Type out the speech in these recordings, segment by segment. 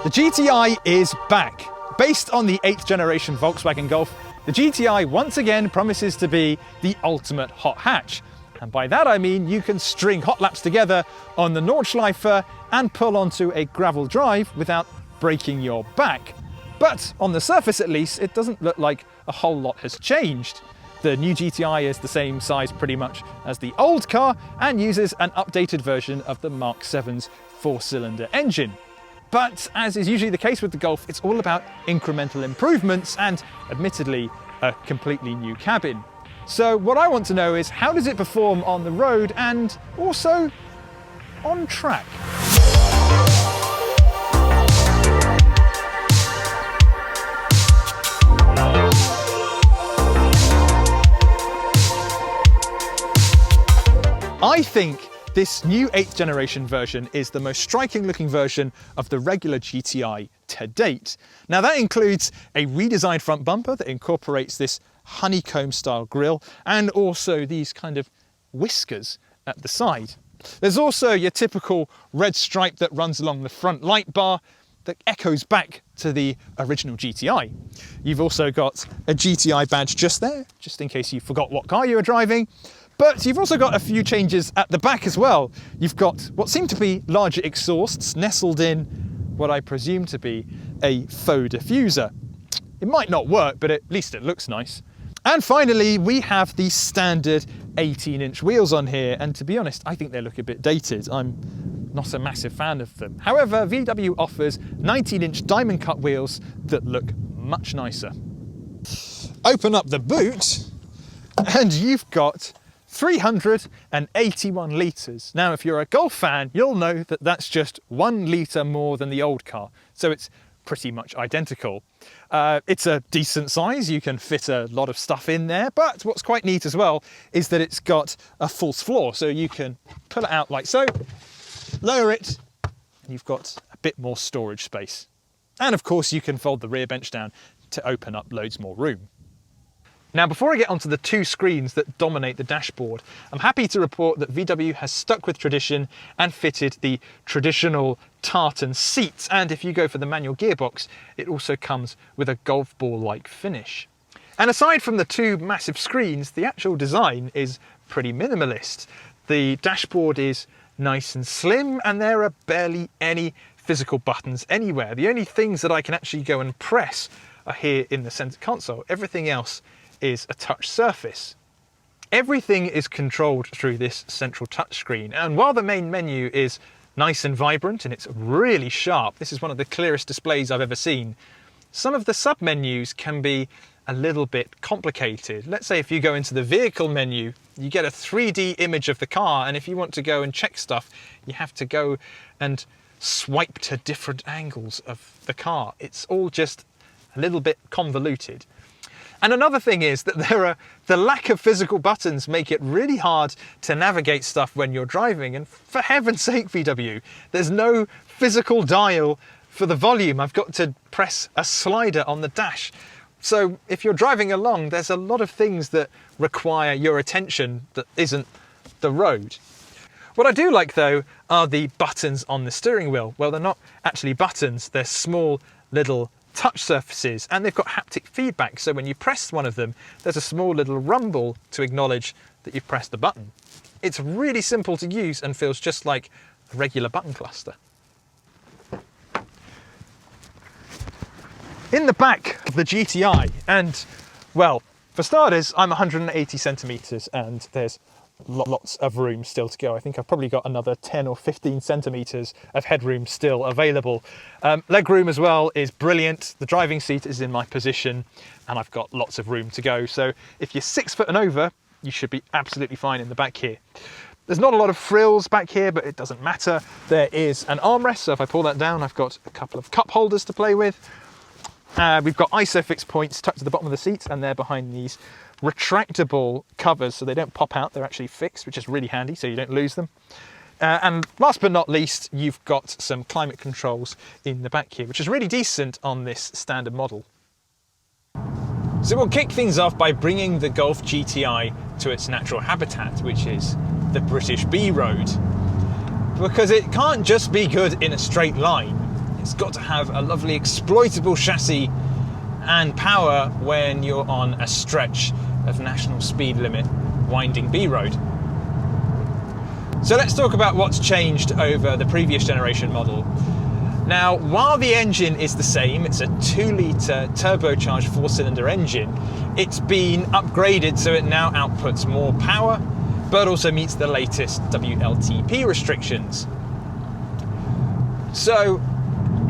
The GTI is back. Based on the 8th generation Volkswagen Golf, the GTI once again promises to be the ultimate hot hatch. And by that I mean you can string hot laps together on the Nordschleife and pull onto a gravel drive without breaking your back. But on the surface at least, it doesn't look like a whole lot has changed. The new GTI is the same size pretty much as the old car and uses an updated version of the Mark 7's 4-cylinder engine. But as is usually the case with the Golf, it's all about incremental improvements and, admittedly, a completely new cabin. So what I want to know is, how does it perform on the road and also on track? I think this new 8th generation version is the most striking looking version of the regular GTI to date. Now that includes a redesigned front bumper that incorporates this honeycomb style grille and also these kind of whiskers at the side. There's also your typical red stripe that runs along the front light bar that echoes back to the original GTI. You've also got a GTI badge just there, just in case you forgot what car you were driving. But you've also got a few changes at the back as well. You've got what seem to be larger exhausts nestled in what I presume to be a faux diffuser. It might not work, but at least it looks nice. And finally, we have the standard 18-inch wheels on here. And to be honest, I think they look a bit dated. I'm not a massive fan of them. However, VW offers 19-inch diamond cut wheels that look much nicer. Open up the boot and you've got 381 litres. Now, if you're a Golf fan, you'll know that that's just 1 litre more than the old car, so it's pretty much identical. It's a decent size, you can fit a lot of stuff in there, but what's quite neat as well is that it's got a false floor, so you can pull it out like so, lower it, and you've got a bit more storage space. And of course you can fold the rear bench down to open up loads more room. Now, before I get onto the 2 screens that dominate the dashboard, I'm happy to report that VW has stuck with tradition and fitted the traditional tartan seats. And if you go for the manual gearbox, it also comes with a golf ball-like finish. And aside from the 2 massive screens, the actual design is pretty minimalist. The dashboard is nice and slim, and there are barely any physical buttons anywhere. The only things that I can actually go and press are here in the center console. Everything else is a touch surface. Everything is controlled through this central touchscreen, and while the main menu is nice and vibrant and it's really sharp, this is one of the clearest displays I've ever seen, some of the sub-menus can be a little bit complicated. Let's say if you go into the vehicle menu, you get a 3D image of the car, and if you want to go and check stuff, you have to go and swipe to different angles of the car. It's all just a little bit convoluted. And another thing is that the lack of physical buttons make it really hard to navigate stuff when you're driving. And for heaven's sake, VW, there's no physical dial for the volume. I've got to press a slider on the dash. So if you're driving along, there's a lot of things that require your attention that isn't the road. What I do like though are the buttons on the steering wheel. Well, they're not actually buttons, they're small little touch surfaces, and they've got haptic feedback, so when you press one of them, there's a small little rumble to acknowledge that you've pressed the button. It's really simple to use and feels just like a regular button cluster. In the back of the GTI, and well, for starters, I'm 180 centimetres and there's lots of room still to go. I think I've probably got another 10 or 15 centimetres of headroom still available. Legroom as well is brilliant. The driving seat is in my position and I've got lots of room to go. So if you're 6 foot and over, you should be absolutely fine in the back here. There's not a lot of frills back here, but it doesn't matter. There is an armrest, so if I pull that down, I've got a couple of cup holders to play with. We've got ISOFIX points tucked to the bottom of the seat, and they're behind these retractable covers, so they don't pop out, they're actually fixed, which is really handy, so you don't lose them. And last but not least, you've got some climate controls in the back here, which is really decent on this standard model. So we'll kick things off by bringing the Golf GTI to its natural habitat, which is the British B road. Because it can't just be good in a straight line. It's got to have a lovely exploitable chassis and power when you're on a stretch of national speed limit winding B road. So let's talk about what's changed over the previous generation model. Now, while the engine is the same, it's a 2-litre turbocharged 4-cylinder engine, it's been upgraded so it now outputs more power, but also meets the latest WLTP restrictions. So,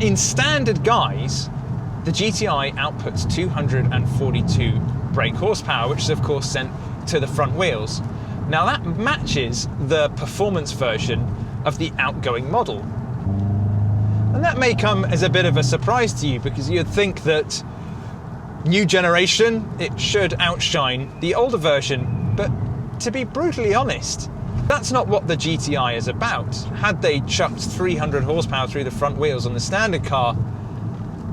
in standard guise, the GTI outputs 242 brake horsepower, which is of course sent to the front wheels. Now that matches the performance version of the outgoing model. And that may come as a bit of a surprise to you, because you'd think that new generation, it should outshine the older version, but to be brutally honest, that's not what the GTI is about. Had they chucked 300 horsepower through the front wheels on the standard car,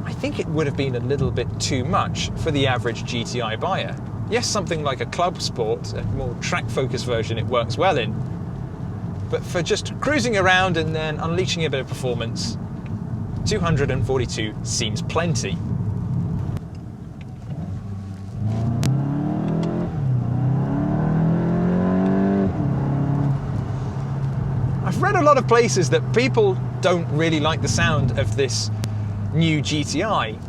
I think it would have been a little bit too much for the average GTI buyer. Yes, something like a club sport, a more track-focused version, it works well in. But for just cruising around and then unleashing a bit of performance, 242 seems plenty. I've read a lot of places that people don't really like the sound of this new GTI.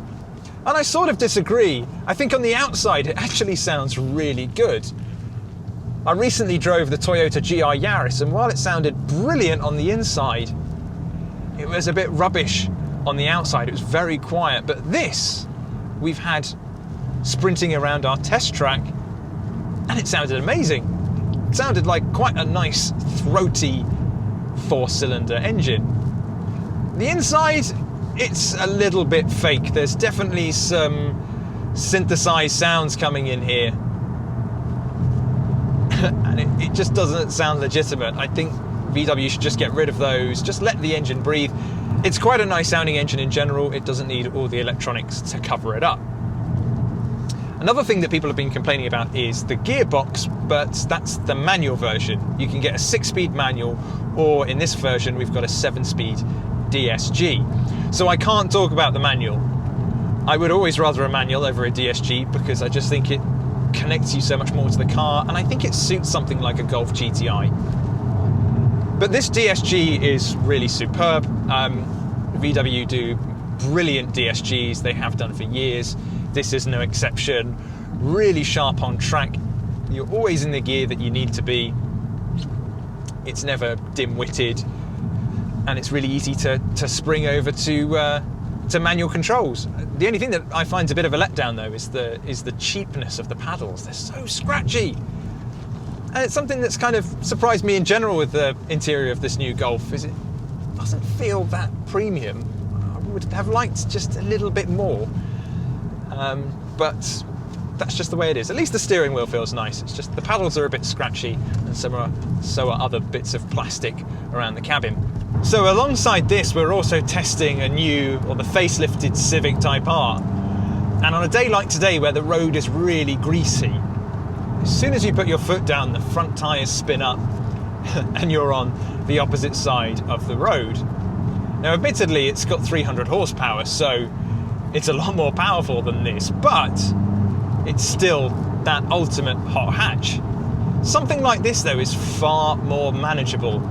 And I sort of disagree. I think on the outside it actually sounds really good. I recently drove the Toyota GR Yaris, and while it sounded brilliant on the inside, it was a bit rubbish on the outside. It was very quiet. But this, we've had sprinting around our test track, and it sounded amazing. It sounded like quite a nice, throaty 4-cylinder engine. The inside, it's a little bit fake. There's definitely some synthesized sounds coming in here. And it just doesn't sound legitimate. I think VW should just get rid of those, just let the engine breathe. It's quite a nice sounding engine in general. It doesn't need all the electronics to cover it up. Another thing that people have been complaining about is the gearbox, but that's the manual version. You can get a 6-speed manual, or in this version we've got a 7-speed DSG. So I can't talk about the manual. I would always rather a manual over a DSG, because I just think it connects you so much more to the car, and I think it suits something like a Golf GTI. But this DSG is really superb. VW do brilliant DSGs, they have done for years. This is no exception. Really sharp on track. You're always in the gear that you need to be. It's never dim-witted, and it's really easy to spring over to manual controls. The only thing that I find a bit of a letdown though is the cheapness of the paddles. They're so scratchy. And it's something that's kind of surprised me in general with the interior of this new Golf, is it doesn't feel that premium. I would have liked just a little bit more. But that's just the way it is. At least the steering wheel feels nice. It's just the paddles are a bit scratchy, and so are other bits of plastic around the cabin. So alongside this, we're also testing the facelifted Civic Type R. And on a day like today, where the road is really greasy, as soon as you put your foot down, the front tyres spin up and you're on the opposite side of the road. Now, admittedly, it's got 300 horsepower, so it's a lot more powerful than this, but it's still that ultimate hot hatch. Something like this, though, is far more manageable.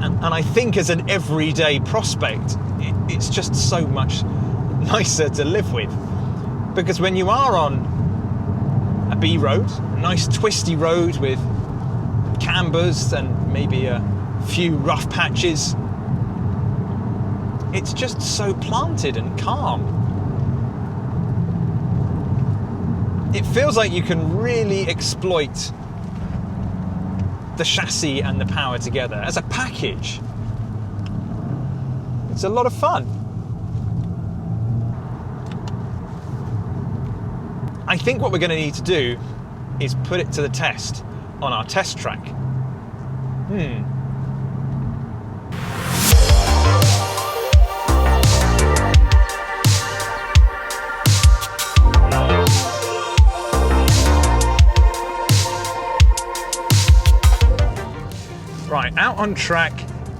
And I think as an everyday prospect, it's just so much nicer to live with. Because when you are on a B road, a nice twisty road with cambers and maybe a few rough patches, it's just so planted and calm. It feels like you can really exploit the chassis and the power together as a package. It's a lot of fun. I think what we're going to need to do is put it to the test on our test track. Right, out on track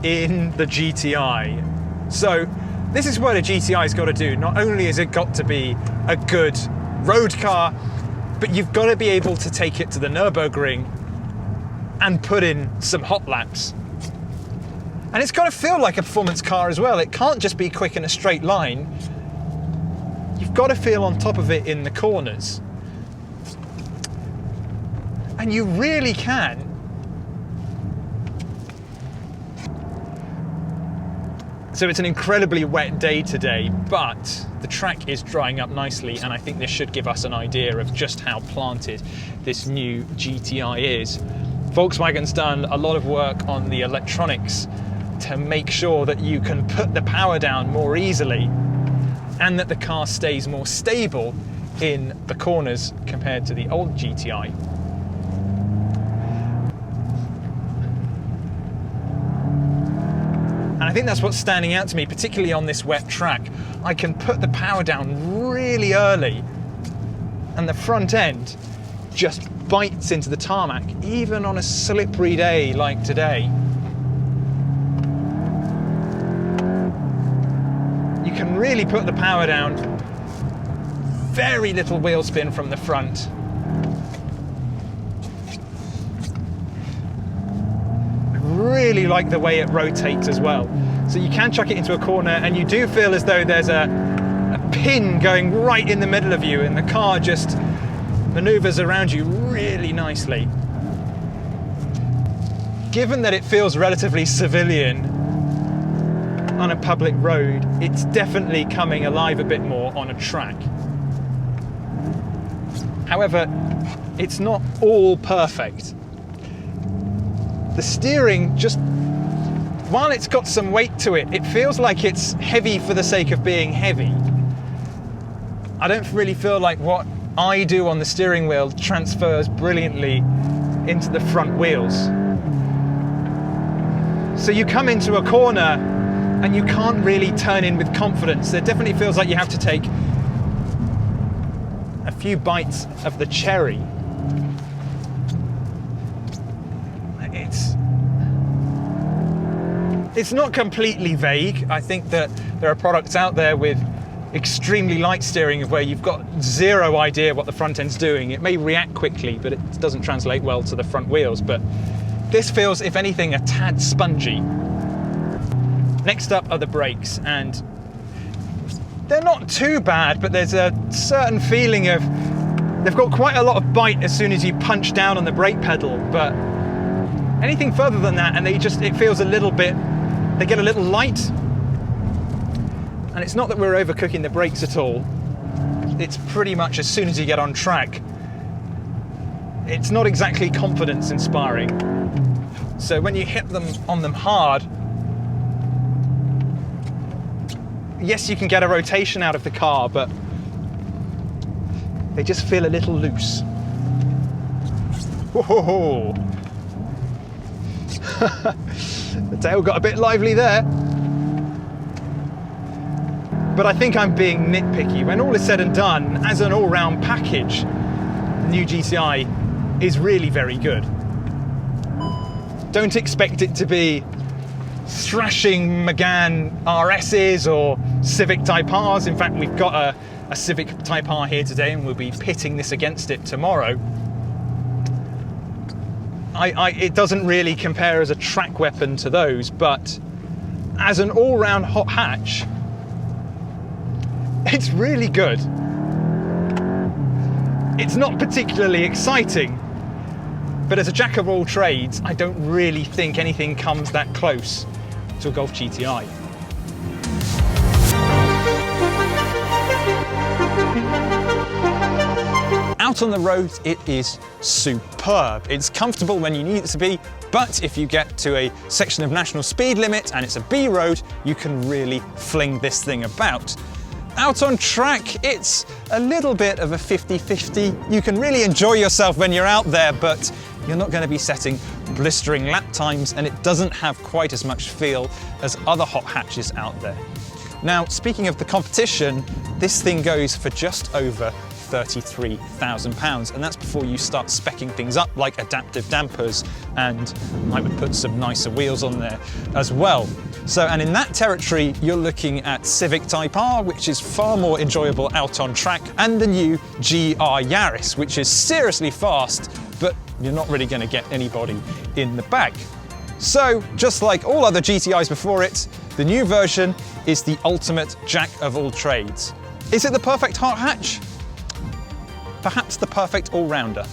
in the GTI. So This is what a GTI's got to do. Not only has it got to be a good road car, but you've got to be able to take it to the Nurburgring and put in some hot laps. And it's got to feel like a performance car as well. It can't just be quick in a straight line. You've got to feel on top of it in the corners. And you really can. So it's an incredibly wet day today, but the track is drying up nicely, and I think this should give us an idea of just how planted this new GTI is. Volkswagen's done a lot of work on the electronics to make sure that you can put the power down more easily and that the car stays more stable in the corners compared to the old GTI. And I think that's what's standing out to me, particularly on this wet track. I can put the power down really early and the front end just bites into the tarmac, even on a slippery day like today. You can really put the power down. Very little wheel spin from the front. Really like the way it rotates as well. So you can chuck it into a corner and you do feel as though there's a pin going right in the middle of you, and the car just maneuvers around you really nicely. Given that it feels relatively civilian on a public road, it's definitely coming alive a bit more on a track. However, it's not all perfect. The steering just, while it's got some weight to it, it feels like it's heavy for the sake of being heavy. I don't really feel like what I do on the steering wheel transfers brilliantly into the front wheels. So you come into a corner and you can't really turn in with confidence. It definitely feels like you have to take a few bites of the cherry. It's not completely vague. I think that there are products out there with extremely light steering of where you've got zero idea what the front end's doing. It may react quickly, but it doesn't translate well to the front wheels. But this feels, if anything, a tad spongy. Next up are the brakes, and they're not too bad, but there's a certain feeling of, they've got quite a lot of bite as soon as you punch down on the brake pedal, but anything further than that and it feels a little bit, they get a little light. And it's not that we're overcooking the brakes at all. It's pretty much as soon as you get on track. It's not exactly confidence inspiring. So when you hit them on them hard, yes, you can get a rotation out of the car, but they just feel a little loose. Whoa. The tail got a bit lively there. But I think I'm being nitpicky. When all is said and done, as an all-round package, the new GTI is really very good. Don't expect it to be thrashing Megane RSs or Civic Type Rs. In fact, we've got a Civic Type R here today and we'll be pitting this against it tomorrow. It doesn't really compare as a track weapon to those, but as an all-round hot hatch, it's really good. It's not particularly exciting, but as a jack of all trades, I don't really think anything comes that close to a Golf GTI. Out on the road, it is superb. It's comfortable when you need it to be, but if you get to a section of national speed limit and it's a B road, you can really fling this thing about. Out on track, it's a little bit of a 50-50. You can really enjoy yourself when you're out there, but you're not going to be setting blistering lap times, and it doesn't have quite as much feel as other hot hatches out there. Now, speaking of the competition, this thing goes for just over £33,000, and that's before you start speccing things up like adaptive dampers, and I would put some nicer wheels on there as well. So, and in that territory, you're looking at Civic Type R, which is far more enjoyable out on track, and the new GR Yaris, which is seriously fast, but you're not really going to get anybody in the back. So, just like all other GTIs before it, the new version is the ultimate jack of all trades. Is it the perfect hot hatch? Perhaps the perfect all-rounder.